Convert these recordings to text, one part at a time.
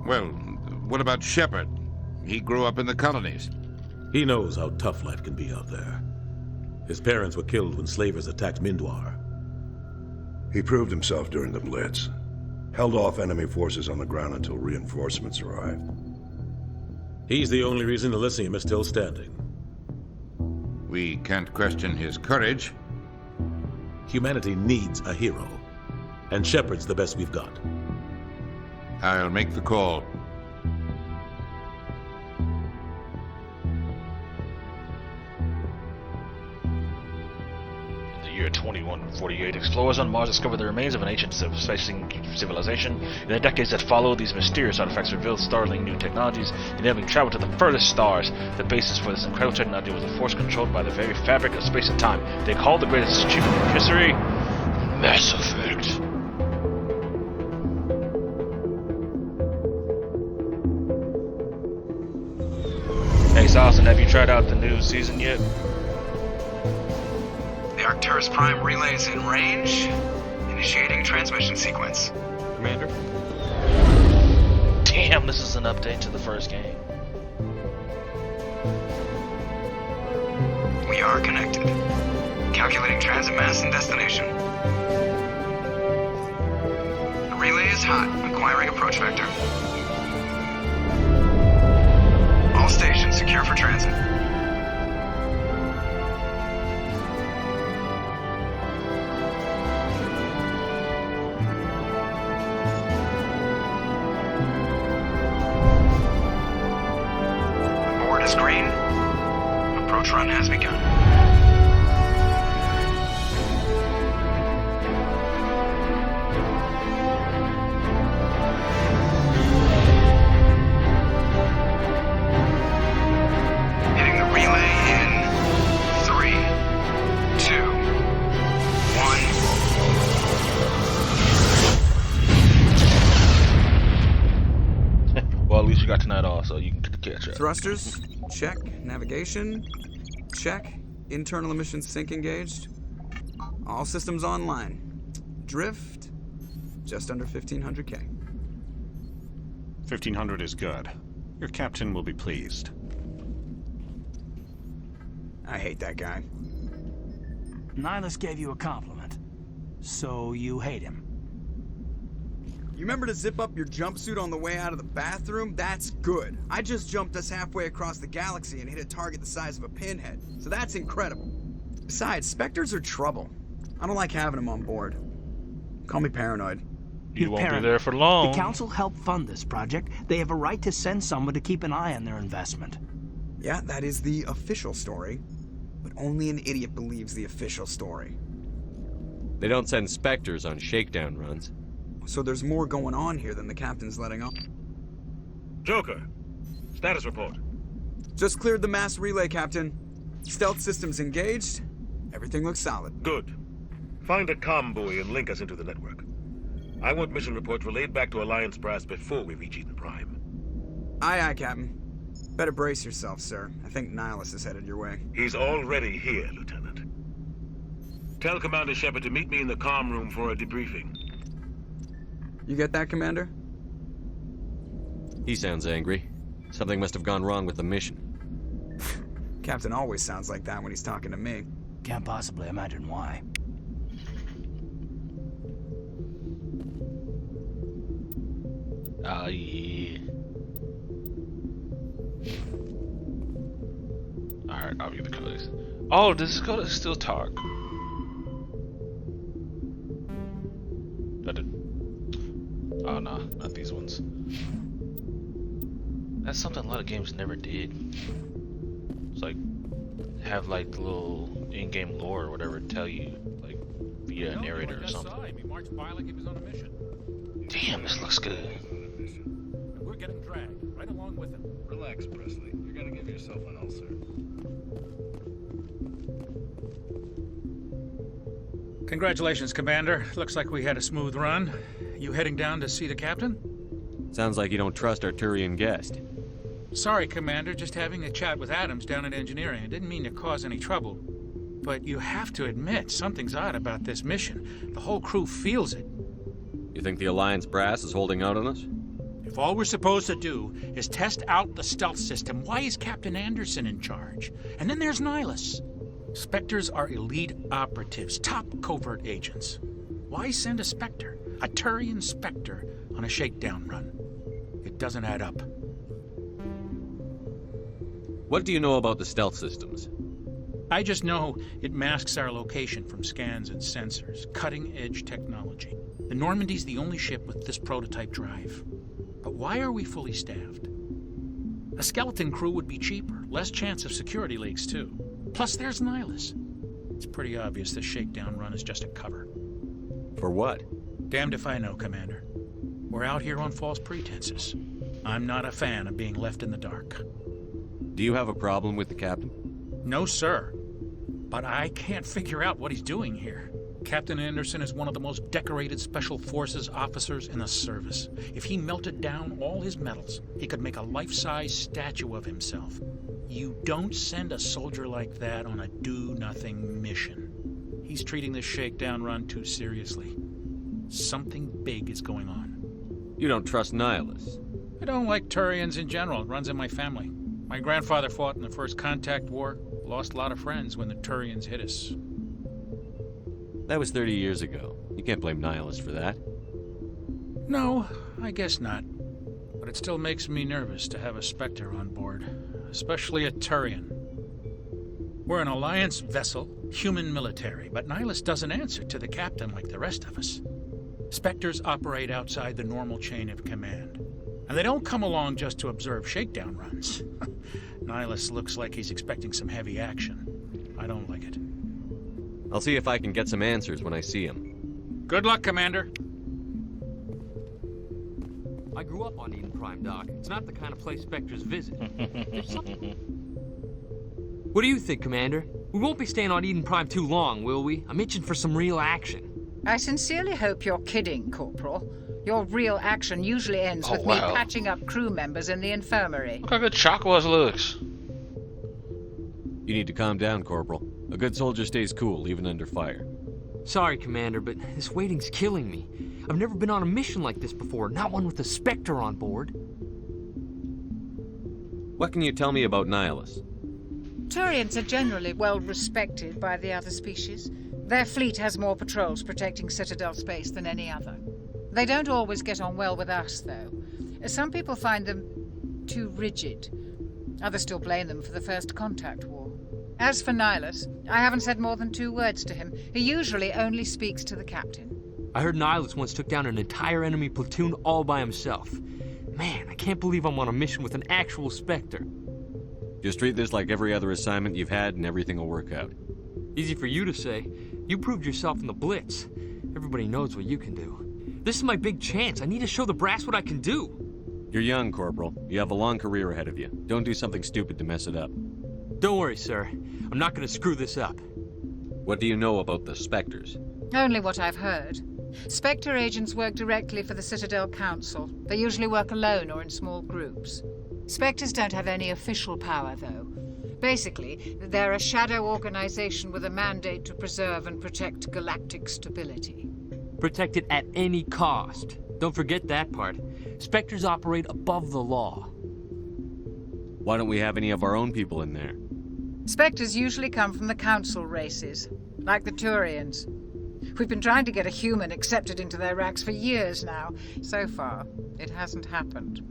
Well, what about Shepard? He grew up in the colonies. He knows how tough life can be out there. His parents were killed when slavers attacked Mindwar. He proved himself during the Blitz. Held off enemy forces on the ground until reinforcements arrived. He's the only reason Elysium is still standing. We can't question his courage. Humanity needs a hero, and Shepard's the best we've got. I'll make the call. In the year 2148, explorers on Mars discovered the remains of an ancient space-faring civilization. In the decades that followed, these mysterious artifacts revealed startling new technologies, enabling travel to the furthest stars. The basis for this incredible technology was a force controlled by the very fabric of space and time. They called the greatest achievement in history Mass Effect. Hey, Salson, have you tried out the new season yet? The Arcturus Prime relay is in range. Initiating transmission sequence. Commander? Damn, this is an update to the first game. We are connected. Calculating transit mass and destination. The relay is hot. Acquiring approach vector. All stations secure for transit. Board is green. Approach run has begun. Hitting the relay in 3, 2, 1. Well, at least you got tonight off, so you can catch up. Thrusters, check. Navigation, check. Internal emissions sync engaged. All systems online. Drift, just under 1,500K. 1,500 is good. Your captain will be pleased. I hate that guy. Nihilus gave you a compliment. So you hate him. You remember to zip up your jumpsuit on the way out of the bathroom? That's good. I just jumped us halfway across the galaxy and hit a target the size of a pinhead. So that's incredible. Besides, Spectres are trouble. I don't like having them on board. Call me paranoid. You won't be Paranoid. there for long. The Council helped fund this project. They have a right to send someone to keep an eye on their investment. Yeah, that is the official story. But only an idiot believes the official story. They don't send Spectres on shakedown runs. So there's more going on here than the captain's letting on. Joker, status report. Just cleared the mass relay, Captain. Stealth systems engaged. Everything looks solid. Good. Find a comm buoy and link us into the network. I want mission reports relayed back to Alliance Brass before we reach Eden Prime. Aye, aye, Captain. Better brace yourself, sir. I think Nihilus is headed your way. He's already here, Lieutenant. Tell Commander Shepard to meet me in the comm room for a debriefing. You get that, Commander? He sounds angry. Something must have gone wrong with the mission. Captain always sounds like that when he's talking to me. Can't possibly imagine why. Yeah. Alright, I'll be the coolest. Oh, does this go to still talk? Oh no, not these ones. That's something a lot of games never did. It's like have like the little in-game lore or whatever tell you, like via a narrator or something. Damn, this looks good. We're getting dragged right along with him. Relax, Presley. You're gonna give yourself an ulcer. Congratulations, Commander. Looks like we had a smooth run. You heading down to see the captain? Sounds like you don't trust our Turian guest. Sorry, Commander. Just having a chat with Adams down at engineering. I didn't mean to cause any trouble. But you have to admit, something's odd about this mission. The whole crew feels it. You think the Alliance brass is holding out on us? If all we're supposed to do is test out the stealth system, why is Captain Anderson in charge? And then there's Nihilus. Spectres are elite operatives, top covert agents. Why send a Spectre, a Turian Spectre, on a shakedown run? It doesn't add up. What do you know about the stealth systems? I just know it masks our location from scans and sensors. Cutting-edge technology. The Normandy's the only ship with this prototype drive. But why are we fully staffed? A skeleton crew would be cheaper, less chance of security leaks too. Plus there's Nihilus. It's pretty obvious the shakedown run is just a cover. For what? Damned if I know, Commander. We're out here on false pretenses. I'm not a fan of being left in the dark. Do you have a problem with the captain? No, sir. But I can't figure out what he's doing here. Captain Anderson is one of the most decorated Special Forces officers in the service. If he melted down all his medals, he could make a life-size statue of himself. You don't send a soldier like that on a do-nothing mission. He's treating this shakedown run too seriously. Something big is going on. You don't trust Nihilus? I don't like Turians in general. It runs in my family. My grandfather fought in the First Contact War. Lost a lot of friends when the Turians hit us. That was 30 years ago. You can't blame Nihilus for that. No, I guess not. But it still makes me nervous to have a Spectre on board. Especially a Turian. We're an Alliance vessel, human military, but Nihilus doesn't answer to the captain like the rest of us. Spectres operate outside the normal chain of command. And they don't come along just to observe shakedown runs. Nihilus looks like he's expecting some heavy action. I don't like it. I'll see if I can get some answers when I see him. Good luck, Commander. I grew up on Eden Prime, Doc. It's not the kind of place Spectres visit. There's something... What do you think, Commander? We won't be staying on Eden Prime too long, will we? I'm itching for some real action. I sincerely hope you're kidding, Corporal. Your real action usually ends with me patching up crew members in the infirmary. Look how good Chocola's looks. You need to calm down, Corporal. A good soldier stays cool, even under fire. Sorry, Commander, but this waiting's killing me. I've never been on a mission like this before, not one with a Spectre on board. What can you tell me about Nihilus? Turians are generally well respected by the other species. Their fleet has more patrols protecting Citadel space than any other. They don't always get on well with us, though. Some people find them too rigid. Others still blame them for the First Contact War. As for Nihilus, I haven't said more than 2 words to him. He usually only speaks to the captain. I heard Nihilus once took down an entire enemy platoon all by himself. Man, I can't believe I'm on a mission with an actual Spectre. Just treat this like every other assignment you've had and everything will work out. Easy for you to say. You proved yourself in the Blitz. Everybody knows what you can do. This is my big chance. I need to show the brass what I can do. You're young, Corporal. You have a long career ahead of you. Don't do something stupid to mess it up. Don't worry, sir. I'm not going to screw this up. What do you know about the Spectres? Only what I've heard. Spectre agents work directly for the Citadel Council. They usually work alone or in small groups. Spectres don't have any official power, though. Basically, they're a shadow organization with a mandate to preserve and protect galactic stability. Protect it at any cost. Don't forget that part. Spectres operate above the law. Why don't we have any of our own people in there? Spectres usually come from the Council races, like the Turians. We've been trying to get a human accepted into their ranks for years now. So far, it hasn't happened.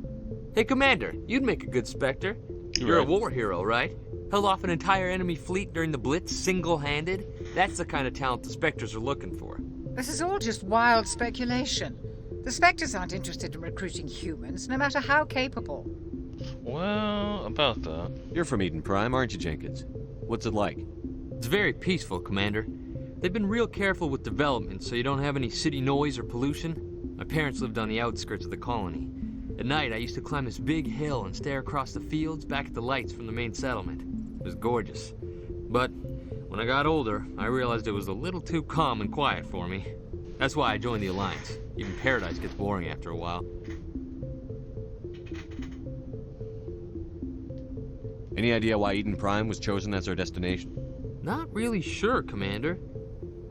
Hey, Commander, you'd make a good Spectre. You're a war hero, right? Held off an entire enemy fleet during the Blitz single-handed? That's the kind of talent the Spectres are looking for. This is all just wild speculation. The Spectres aren't interested in recruiting humans, no matter how capable. Well, about that. You're from Eden Prime, aren't you, Jenkins? What's it like? It's very peaceful, Commander. They've been real careful with development, so you don't have any city noise or pollution. My parents lived on the outskirts of the colony. At night, I used to climb this big hill and stare across the fields back at the lights from the main settlement. It was gorgeous. But when I got older, I realized it was a little too calm and quiet for me. That's why I joined the Alliance. Even Paradise gets boring after a while. Any idea why Eden Prime was chosen as our destination? Not really sure, Commander.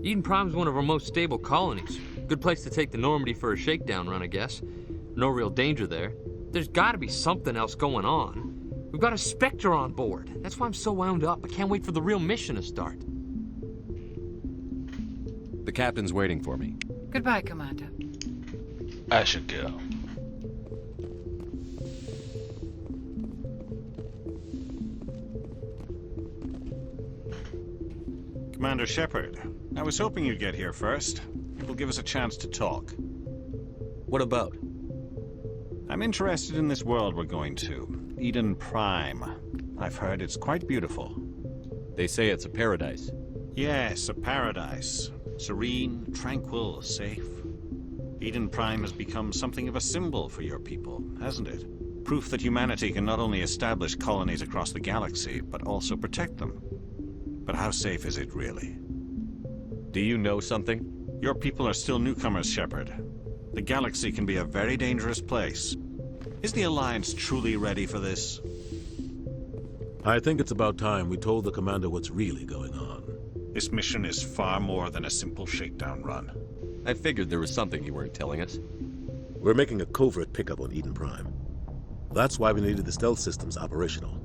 Eden Prime's one of our most stable colonies. Good place to take the Normandy for a shakedown run, I guess. No real danger there. There's gotta be something else going on. We've got a Spectre on board. That's why I'm so wound up. I can't wait for the real mission to start. The captain's waiting for me. Goodbye, Commander. I should go. Commander Shepard, I was hoping you'd get here first. It will give us a chance to talk. What about? I'm interested in this world we're going to, Eden Prime. I've heard it's quite beautiful. They say it's a paradise. Yes, a paradise. Serene, tranquil, safe. Eden Prime has become something of a symbol for your people, hasn't it? Proof that humanity can not only establish colonies across the galaxy, but also protect them. But how safe is it really? Do you know something? Your people are still newcomers, Shepard. The galaxy can be a very dangerous place. Is the Alliance truly ready for this? I think it's about time we told the commander what's really going on. This mission is far more than a simple shakedown run. I figured there was something you weren't telling us. We're making a covert pickup on Eden Prime. That's why we needed the stealth systems operational.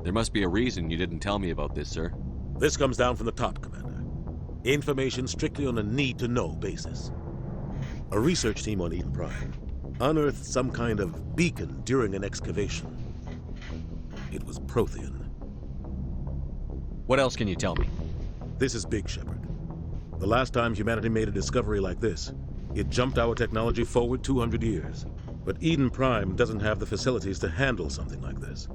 There must be a reason you didn't tell me about this, sir. This comes down from the top, Commander. Information strictly on a need-to-know basis. A research team on Eden Prime unearthed some kind of beacon during an excavation. It was Prothean. What else can you tell me? This is big, Shepard. The last time humanity made a discovery like this, it jumped our technology forward 200 years. But Eden Prime doesn't have the facilities to handle something like this.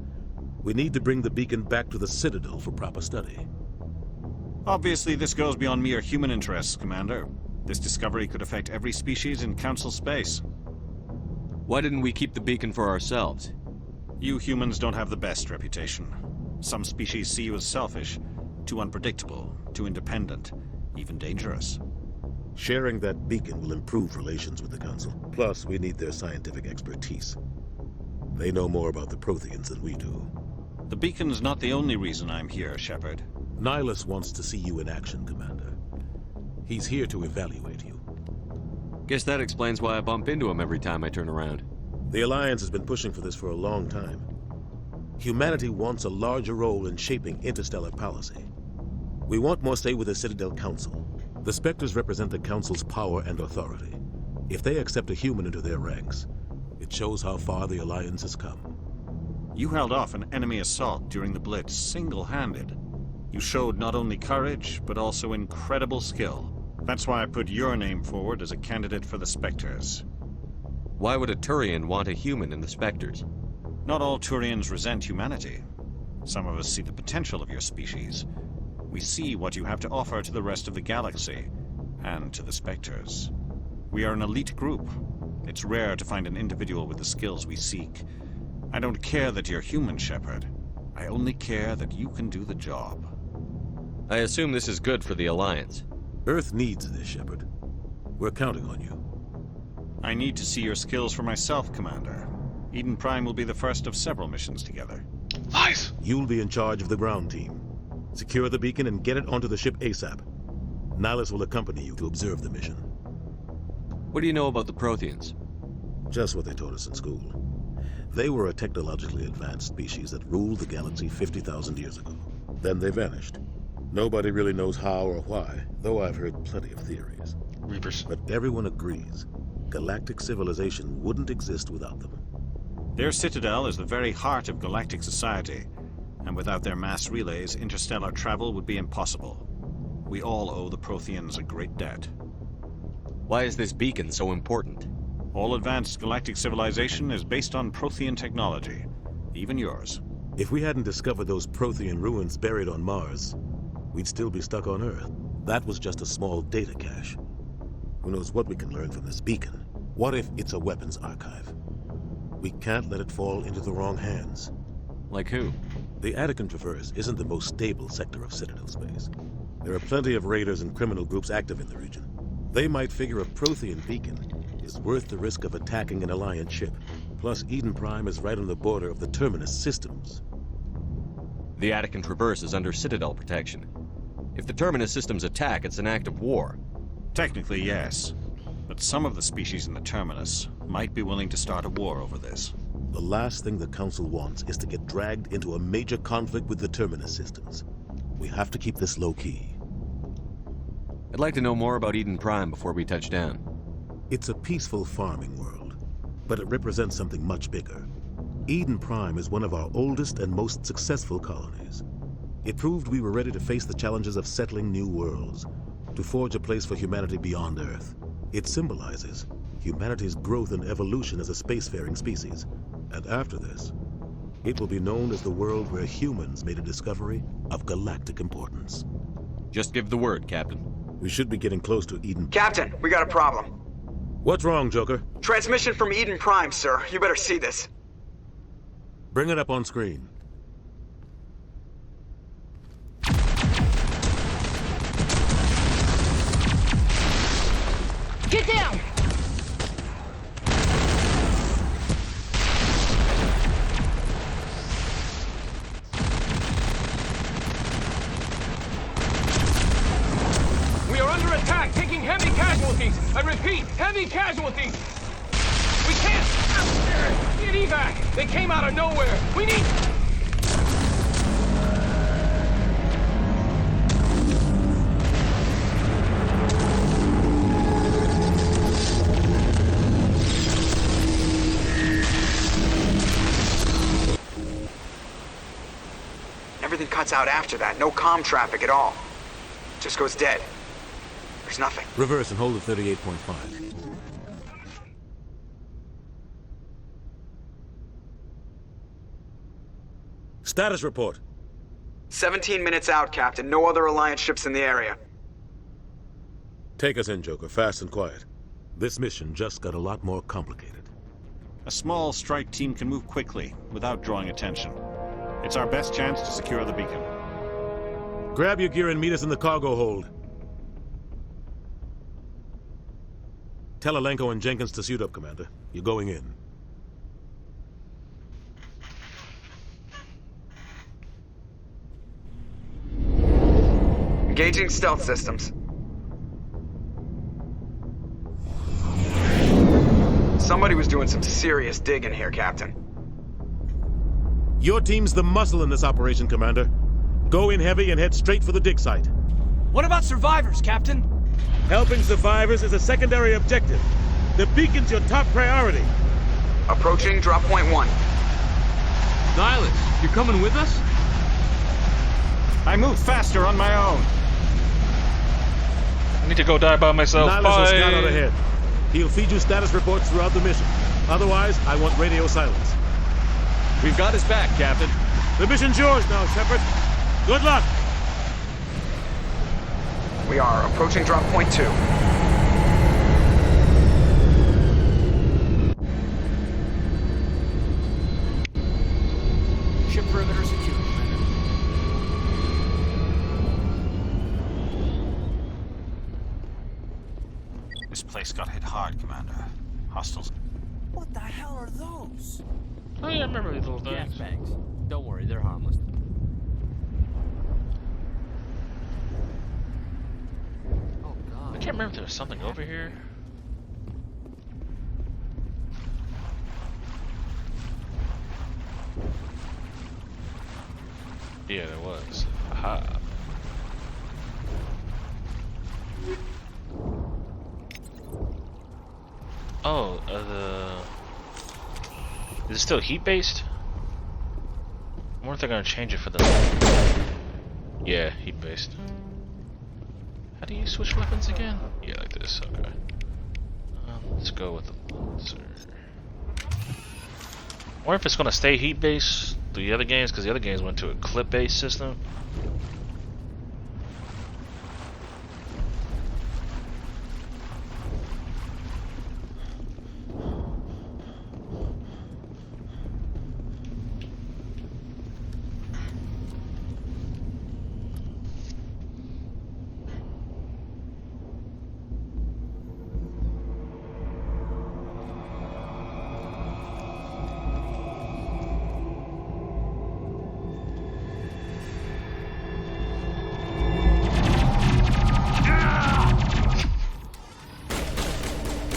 We need to bring the beacon back to the Citadel for proper study. Obviously, this goes beyond mere human interests, Commander. This discovery could affect every species in Council space. Why didn't we keep the beacon for ourselves? You humans don't have the best reputation. Some species see you as selfish, too unpredictable, too independent, even dangerous. Sharing that beacon will improve relations with the Council. Plus, we need their scientific expertise. They know more about the Protheans than we do. The beacon's not the only reason I'm here, Shepard. Nihilus wants to see you in action, Commander. He's here to evaluate you. Guess that explains why I bump into him every time I turn around. The Alliance has been pushing for this for a long time. Humanity wants a larger role in shaping interstellar policy. We want more say with the Citadel Council. The Spectres represent the Council's power and authority. If they accept a human into their ranks, it shows how far the Alliance has come. You held off an enemy assault during the Blitz single-handed. You showed not only courage, but also incredible skill. That's why I put your name forward as a candidate for the Spectres. Why would a Turian want a human in the Spectres? Not all Turians resent humanity. Some of us see the potential of your species. We see what you have to offer to the rest of the galaxy, and to the Spectres. We are an elite group. It's rare to find an individual with the skills we seek. I don't care that you're human, Shepard. I only care that you can do the job. I assume this is good for the Alliance. Earth needs this, Shepard. We're counting on you. I need to see your skills for myself, Commander. Eden Prime will be the first of several missions together. Lies! You'll be in charge of the ground team. Secure the beacon and get it onto the ship ASAP. Nihilus will accompany you to observe the mission. What do you know about the Protheans? Just what they taught us in school. They were a technologically advanced species that ruled the galaxy 50,000 years ago. Then they vanished. Nobody really knows how or why, though I've heard plenty of theories. Reapers. But everyone agrees, galactic civilization wouldn't exist without them. Their citadel is the very heart of galactic society, and without their mass relays, interstellar travel would be impossible. We all owe the Protheans a great debt. Why is this beacon so important? All advanced galactic civilization is based on Prothean technology, even yours. If we hadn't discovered those Prothean ruins buried on Mars, we'd still be stuck on Earth. That was just a small data cache. Who knows what we can learn from this beacon? What if it's a weapons archive? We can't let it fall into the wrong hands. Like who? The Attican Traverse isn't the most stable sector of Citadel space. There are plenty of raiders and criminal groups active in the region. They might figure a Prothean beacon is worth the risk of attacking an Alliance ship. Plus, Eden Prime is right on the border of the Terminus systems. The Attican Traverse is under Citadel protection. If the Terminus systems attack, it's an act of war. Technically, yes. But some of the species in the Terminus, might be willing to start a war over this. The last thing the Council wants is to get dragged into a major conflict with the Terminus systems. We have to keep this low-key. I'd like to know more about Eden Prime before we touch down. It's a peaceful farming world, but it represents something much bigger. Eden Prime is one of our oldest and most successful colonies. It proved we were ready to face the challenges of settling new worlds, to forge a place for humanity beyond Earth. It symbolizes humanity's growth and evolution as a spacefaring species. And after this, it will be known as the world where humans made a discovery of galactic importance. Just give the word, Captain. We should be getting close to Eden. Captain, we got a problem. What's wrong, Joker? Transmission from Eden Prime, sir. You better see this. Bring it up on screen. Get down! We are under attack, taking heavy casualties. I repeat, heavy casualties. We can't get evac. They came out of nowhere. We need... Everything cuts out after that. No comm traffic at all. Just goes dead. There's nothing. Reverse and hold at 38.5. Status report. 17 minutes out, Captain. No other Alliance ships in the area. Take us in, Joker, fast and quiet. This mission just got a lot more complicated. A small strike team can move quickly, without drawing attention. It's our best chance to secure the beacon. Grab your gear and meet us in the cargo hold. Tell Alenko and Jenkins to suit up, Commander. You're going in. Engaging stealth systems. Somebody was doing some serious digging here, Captain. Your team's the muscle in this operation, Commander. Go in heavy and head straight for the dig site. What about survivors, Captain? Helping survivors is a secondary objective. The beacon's your top priority. Approaching drop point 1. Nihilus, you're coming with us? I move faster on my own. I need to go die by myself. Nihilus Bye. will scout out ahead. He'll feed you status reports throughout the mission. Otherwise, I want radio silence. We've got his back, Captain. The mission's yours now, Shepard. Good luck! We are approaching drop point 2. Ship perimeter secure, Commander. This place got hit hard, Commander. Hostiles. What the hell are those? Oh yeah, I remember these little Gas things. bags. Don't worry, they're harmless. Oh god. I can't remember if there was something over here. Yeah, there was. Aha. Oh, is it still heat-based? I wonder if they're gonna change it for the... Yeah, heat-based. How do you switch weapons again? Yeah, like this, okay. Let's go with the Lancer. I wonder if it's gonna stay heat-based through the other games, because the other games went to a clip-based system.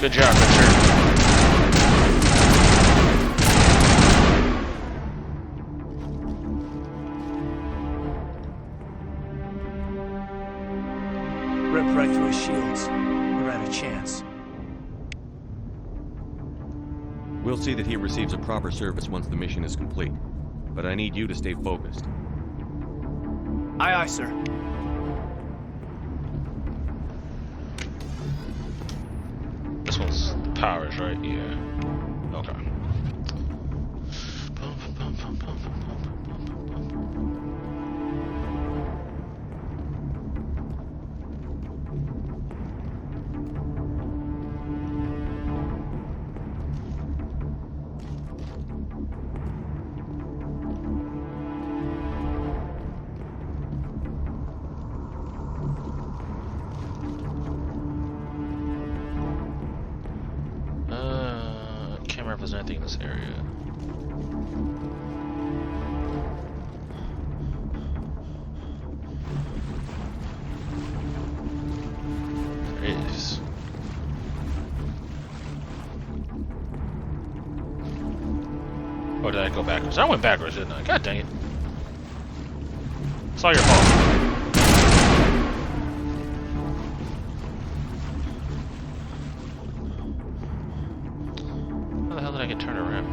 Good job, Richard. Ripped right through his shields. We ran a chance. We'll see that he receives a proper service once the mission is complete. But I need you to stay focused. Aye, aye, sir. This one's powers, right? Yeah. Okay. Can't remember if there's anything in this area. There is. Oh, did I go backwards? I went backwards, didn't I? God dang it. It's all your fault. How the hell did I get turned around?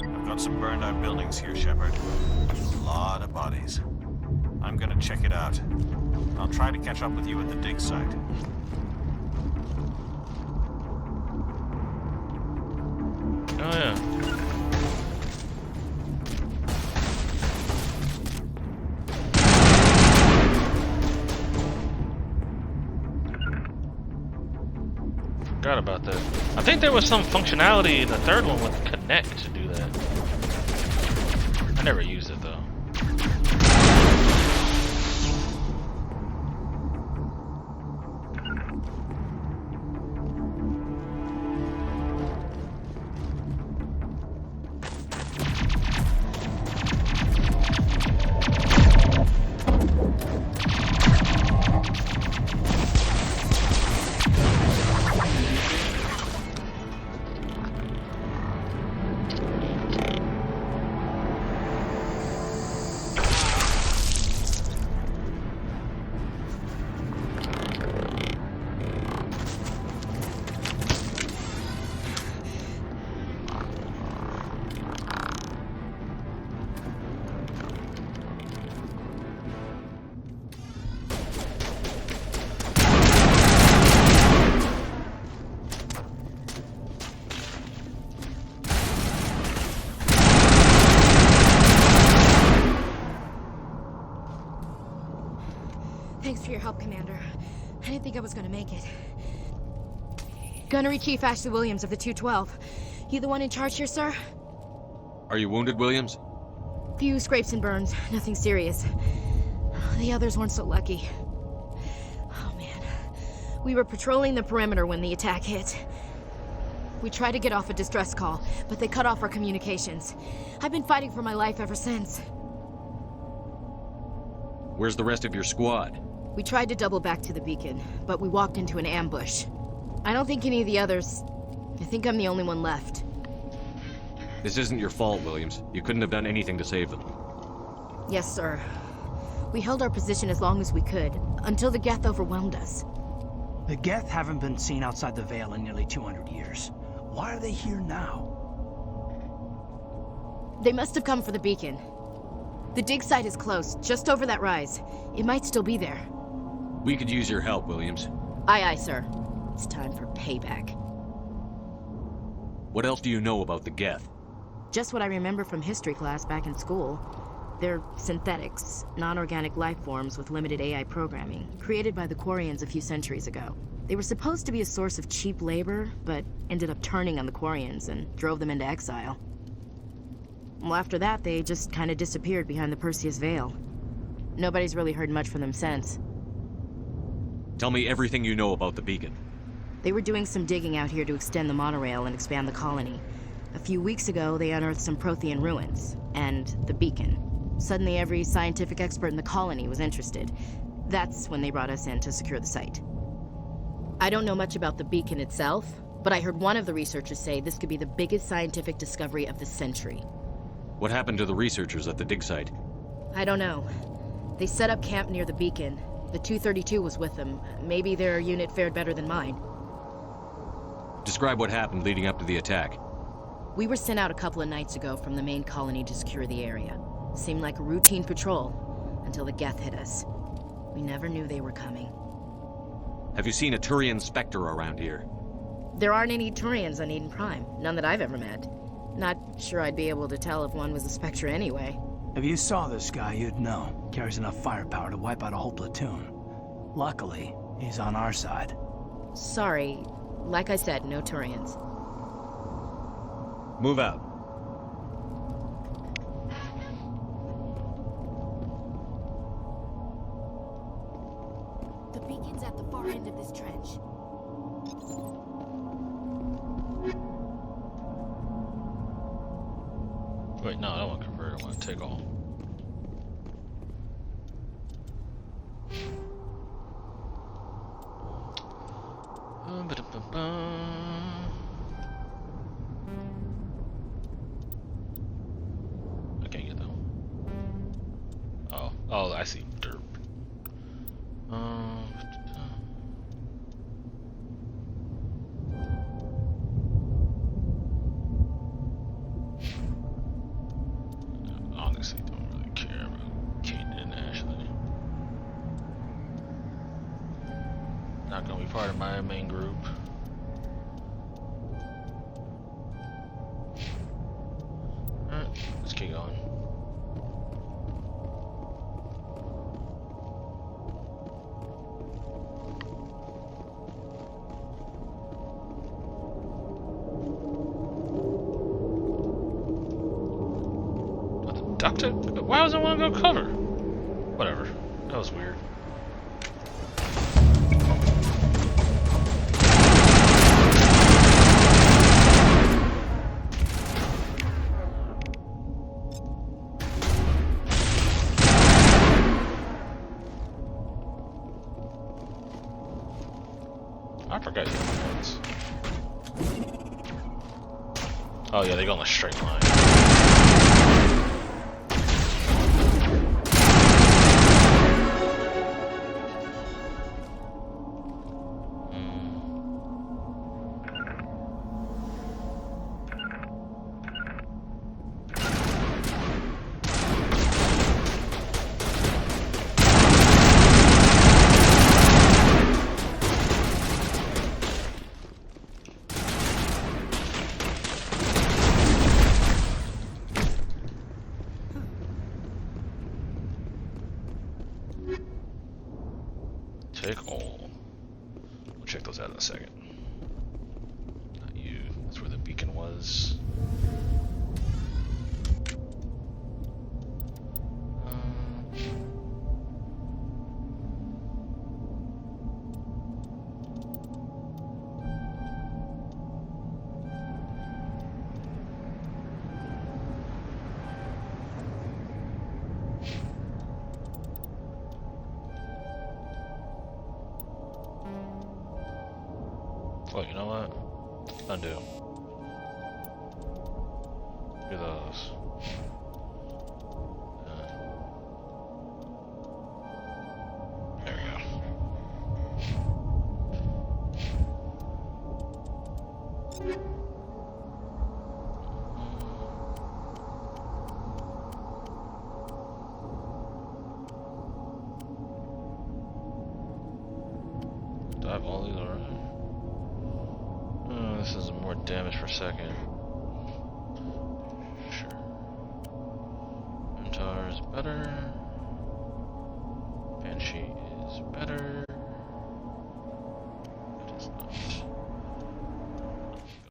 I've got some burned out buildings here, Shepard. A lot of bodies. I'm gonna check it out. I'll try to catch up with you at the dig site. Oh yeah. Forgot about that. I think there was some functionality in the third one with Connect to do that. I never used it though. Thanks for your help, Commander. I didn't think I was gonna make it. Gunnery Chief Ashley Williams of the 212. You the one in charge here, sir? Are you wounded, Williams? Few scrapes and burns, nothing serious. The others weren't so lucky. Oh man. We were patrolling the perimeter when the attack hit. We tried to get off a distress call, but they cut off our communications. I've been fighting for my life ever since. Where's the rest of your squad? We tried to double back to the beacon, but we walked into an ambush. I don't think any of the others... I think I'm the only one left. This isn't your fault, Williams. You couldn't have done anything to save them. Yes, sir. We held our position as long as we could, until the Geth overwhelmed us. The Geth haven't been seen outside the Veil in nearly 200 years. Why are they here now? They must have come for the beacon. The dig site is close, just over that rise. It might still be there. We could use your help, Williams. Aye, aye, sir. It's time for payback. What else do you know about the Geth? Just what I remember from history class back in school. They're synthetics, non-organic life forms with limited AI programming, created by the Quarians a few centuries ago. They were supposed to be a source of cheap labor, but ended up turning on the Quarians and drove them into exile. Well, after that, they just kind of disappeared behind the Perseus Veil. Nobody's really heard much from them since. Tell me everything you know about the beacon. They were doing some digging out here to extend the monorail and expand the colony. A few weeks ago, they unearthed some Prothean ruins, and the beacon. Suddenly, every scientific expert in the colony was interested. That's when they brought us in to secure the site. I don't know much about the beacon itself, but I heard one of the researchers say this could be the biggest scientific discovery of the century. What happened to the researchers at the dig site? I don't know. They set up camp near the beacon. The 232 was with them. Maybe their unit fared better than mine. Describe what happened leading up to the attack. We were sent out a couple of nights ago from the main colony to secure the area. Seemed like a routine patrol, until the Geth hit us. We never knew they were coming. Have you seen a Turian Spectre around here? There aren't any Turians on Eden Prime. None that I've ever met. Not sure I'd be able to tell if one was a Spectre anyway. If you saw this guy, you'd know. Carries enough firepower to wipe out a whole platoon. Luckily, he's on our side. Sorry. Like I said, no Turians. Move out. The beacon's at the far end of this trench. Wait, no, I don't want to convert. I want to take all. I can't get them. Oh, I see. Derp. Honestly, don't really care about Kaden and Ashley. Not gonna be part of my main group. Alright, let's keep going. Duct tape? Why was I want to go cover? Whatever. That was weird. I forgot your points. Oh yeah, they go in a straight line. Take all. We'll check those out in a second. Not you. That's where the beacon was. Oh, you know what? Undo. Do those. There we go. Do I have all these already? This is more damage per second. Sure. Mentor is better. Banshee is better. It is not.